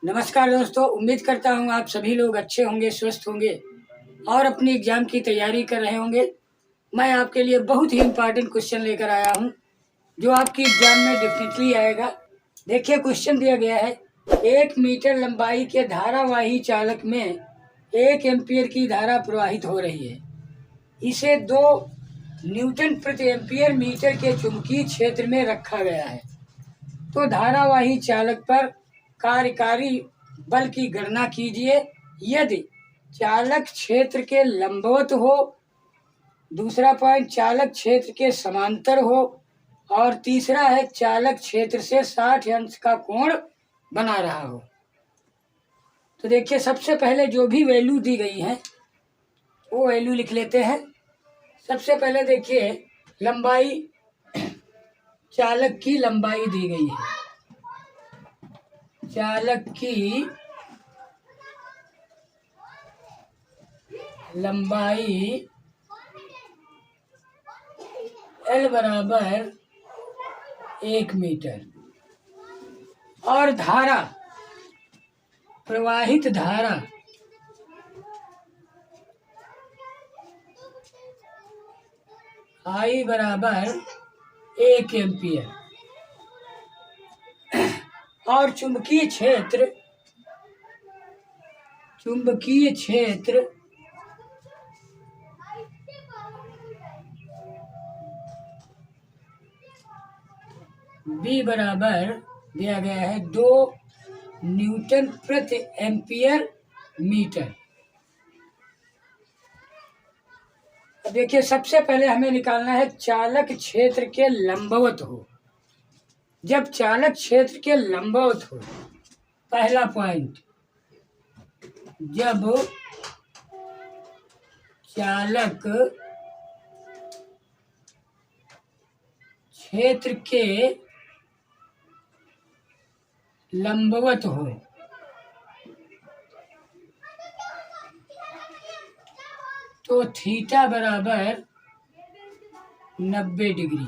नमस्कार दोस्तों, उम्मीद करता हूँ आप सभी लोग अच्छे होंगे, स्वस्थ होंगे और अपनी एग्जाम की तैयारी कर रहे होंगे। मैं आपके लिए बहुत ही इम्पोर्टेंट क्वेश्चन लेकर आया हूँ जो आपकी एग्जाम में डेफिनेटली आएगा। देखिए, क्वेश्चन दिया गया है, 1 मीटर लंबाई के धारावाही चालक में 1 एम्पियर की धारा प्रवाहित हो रही है। इसे 2 न्यूटन प्रति एम्पियर मीटर के चुंबकीय क्षेत्र में रखा गया है। तो धारावाही चालक पर कार्यकारी बल की गणना कीजिए यदि चालक क्षेत्र के लंबवत हो, दूसरा पॉइंट चालक क्षेत्र के समांतर हो, और तीसरा है चालक क्षेत्र से 60 अंश का कोण बना रहा हो। तो देखिए, सबसे पहले जो भी वैल्यू दी गई है वो वैल्यू लिख लेते हैं। सबसे पहले देखिए, लंबाई, चालक की लंबाई दी गई है। चालक की लंबाई L बराबर 1 मीटर और धारा, प्रवाहित धारा I बराबर 1 एम्पियर और चुंबकीय क्षेत्र B बराबर दिया गया है 2 न्यूटन प्रति एम्पियर मीटर। अब देखिए, सबसे पहले हमें निकालना है चालक क्षेत्र के लंबवत हो। जब चालक क्षेत्र के लंबवत हो, पहला पॉइंट, जब चालक क्षेत्र के लंबवत हो तो थीटा बराबर 90 डिग्री।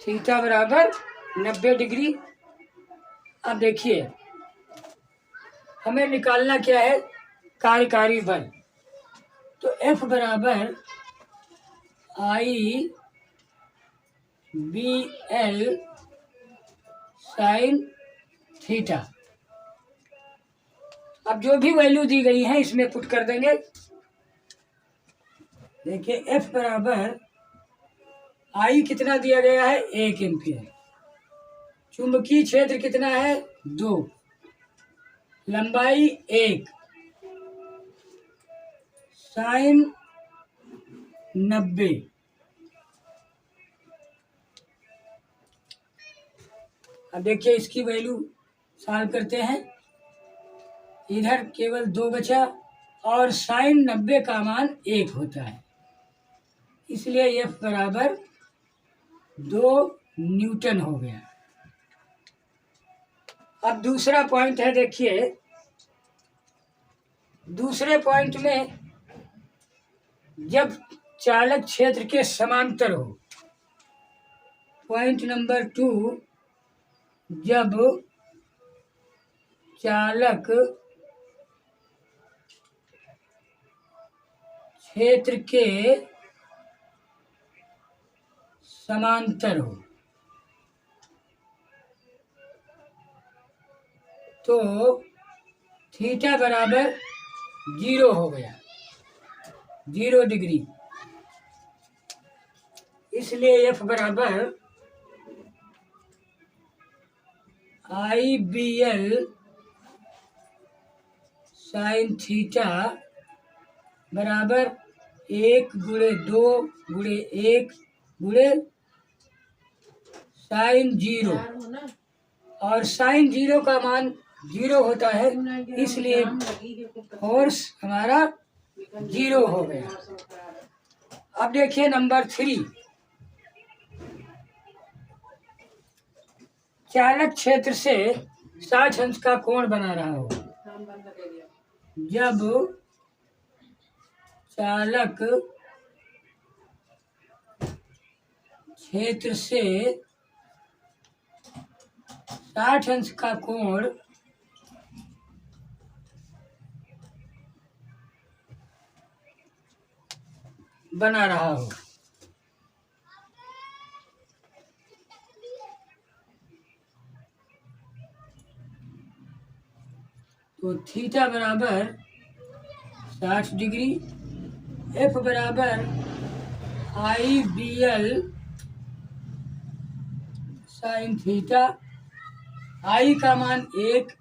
थीटा बराबर 90 डिग्री। अब देखिए, हमें निकालना क्या है, कार्यकारी बल। तो F बराबर I BL साइन थीटा। अब जो भी वैल्यू दी गई है इसमें पुट कर देंगे। देखिए, F बराबर I कितना दिया गया है, 1 एम्पियर। चुंबकीय क्षेत्र कितना है, 2, लंबाई 1, साइन 90। अब देखिए, इसकी वैल्यू सॉल्व करते हैं। इधर केवल 2 बचा और साइन 90 का मान 1 होता है, इसलिए F बराबर 2 न्यूटन हो गया। अब दूसरा पॉइंट है, देखिए, दूसरे पॉइंट में जब चालक क्षेत्र के समांतर हो, पॉइंट नंबर 2, जब चालक क्षेत्र के समांतर हो तो थीटा बराबर 0 हो गया, 0 डिग्री। इसलिए F बराबर IBL साइन थीटा बराबर 1 गुणे 2 गुणे 1 गुणे साइन 0, और साइन 0 का मान 0 होता है, इसलिए फोर्स हमारा 0 हो गया। अब देखिए नंबर 3, चालक क्षेत्र से 60 अंश का कोण बना रहा हो। जब चालक क्षेत्र से 60 अंश का कोण बना रहा हो। तो थीटा बराबर 60 डिग्री, एफ बराबर IBL साइन थीटा, आई का मान 1,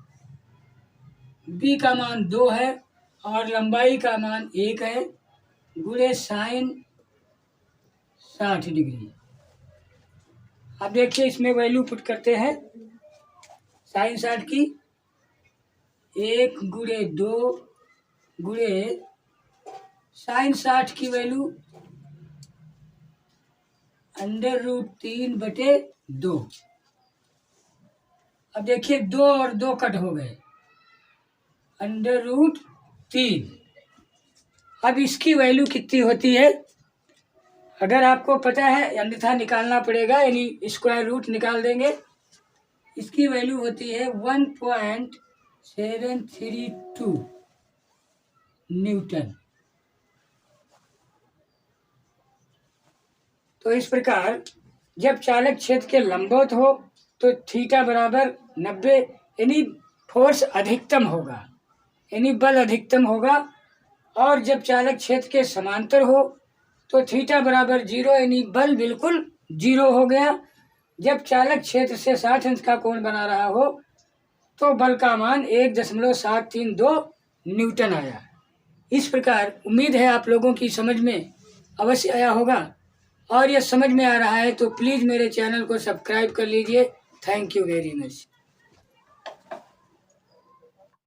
बी का मान 2 है और लंबाई का मान 1 है, गुणे साइन 60 डिग्री। अब देखिए इसमें वैल्यू पुट करते हैं साइन 60 की, 1 गुणे 2 गुणे साइन 60 की वैल्यू √3/2। अब देखिए 2 और 2 कट हो गए, √3। अब इसकी वैल्यू कितनी होती है अगर आपको पता है, अन्यथा निकालना पड़ेगा, यानी स्क्वायर रूट निकाल देंगे। इसकी वैल्यू होती है 1.732 न्यूटन। तो इस प्रकार जब चालक क्षेत्र के लंबवत हो तो थीटा बराबर 90, यानी फोर्स अधिकतम होगा, यानी बल अधिकतम होगा। और जब चालक क्षेत्र के समांतर हो तो थीटा बराबर 0, यानी बल बिल्कुल 0 हो गया। जब चालक क्षेत्र से 60 अंश का कोण बना रहा हो तो बल का मान 1.732 न्यूटन आया। इस प्रकार उम्मीद है आप लोगों की समझ में अवश्य आया होगा, और यह समझ में आ रहा है तो प्लीज़ मेरे चैनल को सब्सक्राइब कर लीजिए। Thank you very much.